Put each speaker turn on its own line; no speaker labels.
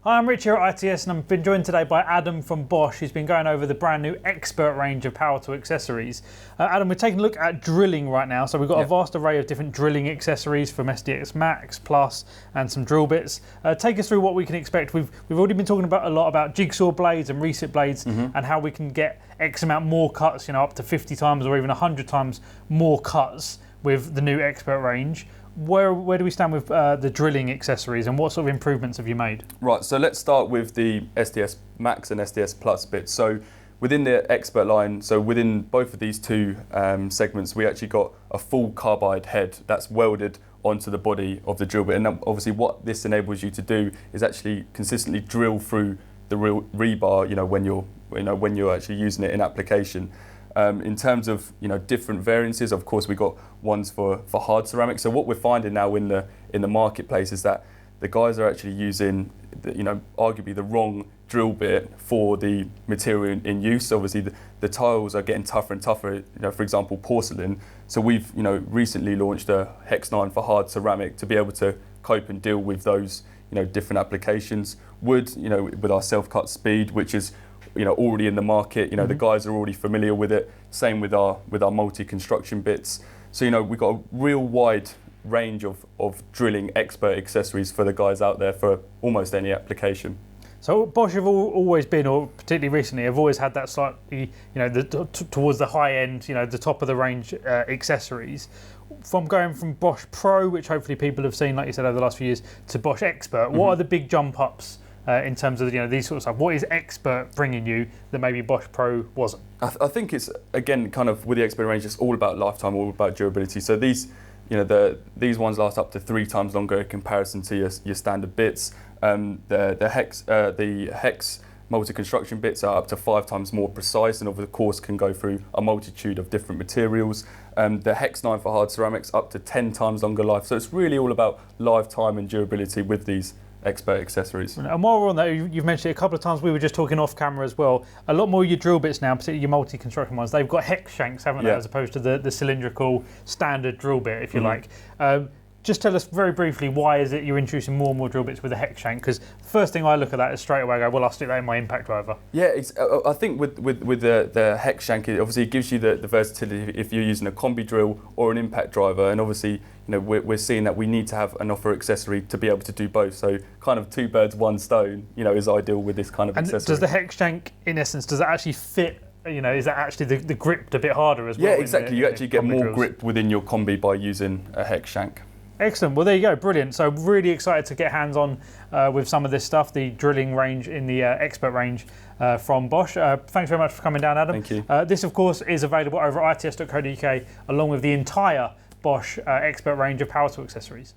Hi, I'm Rich here at ITS and I've been joined today by Adam from Bosch, who's been going over the brand new Expert range of power tool accessories. Adam, we're taking a look at drilling right now. So we've got a vast array of different drilling accessories from SDX Max, Plus and some drill bits. Take us through what we can expect. We've already been talking about a lot about jigsaw blades and reset blades and how we can get X amount more cuts, up to 50 times or even 100 times more cuts with the new Expert range. Where do we stand with the drilling accessories and what sort of improvements have you made?
Right, so let's start with the SDS Max and SDS Plus bits. So within the Expert line, so within both of these two segments, we actually got a full carbide head that's welded onto the body of the drill bit. And obviously what this enables you to do is actually consistently drill through the rebar, when you're actually using it in application. In terms of different variances, of course we got ones for hard ceramic. So what we're finding now in the marketplace is that the guys are actually using arguably the wrong drill bit for the material in use. Obviously the tiles are getting tougher and tougher. For example, porcelain. So we've recently launched a Hex 9 for hard ceramic to be able to cope and deal with those different applications. Wood, with our self-cut speed, which is already in the market. The guys are already familiar with it. Same with our multi-construction bits. So we've got a real wide range of drilling expert accessories for the guys out there for almost any application.
So Bosch have always been, or particularly recently, have always had that slightly, towards the high end, the top of the range accessories. From going from Bosch Pro, which hopefully people have seen, like you said, over the last few years, to Bosch Expert, what are the big jump ups in terms of these sort of stuff? What is Expert bringing you that maybe Bosch Pro wasn't?
I think it's, again, kind of with the Expert range, it's all about lifetime, all about durability. So these ones last up to 3 times longer in comparison to your standard bits. The Hex multi-construction bits are up to 5 times more precise and over the course can go through a multitude of different materials. The Hex 9 for hard ceramics up to 10 times longer life. So it's really all about lifetime and durability with these Expert accessories. And
while we're on that, you've mentioned it a couple of times, we were just talking off camera as well, a lot more of your drill bits now, particularly your multi-construction ones, they've got hex shanks, haven't they, as opposed to the cylindrical standard drill bit, if you like. Just tell us very briefly, why is it you're introducing more and more drill bits with a hex shank? Because the first thing I look at that is straight away I go, well, I'll stick that in my impact driver.
Yeah, I think with the hex shank, it obviously gives you the versatility if you're using a combi drill or an impact driver. And obviously, we're seeing that we need to have an offer accessory to be able to do both. So kind of 2 birds, 1 stone, is ideal with this kind of accessory.
And does the hex shank, in essence, does it actually fit? Is that actually the grip a bit harder as well?
Yeah, exactly. You actually get more grip within your combi by using a hex shank.
Excellent. Well, there you go. Brilliant. So really excited to get hands-on with some of this stuff, the drilling range in the Expert range from Bosch. Thanks very much for coming down, Adam.
Thank you.
This, of course, is available over at its.co.uk along with the entire Bosch Expert range of power tool accessories.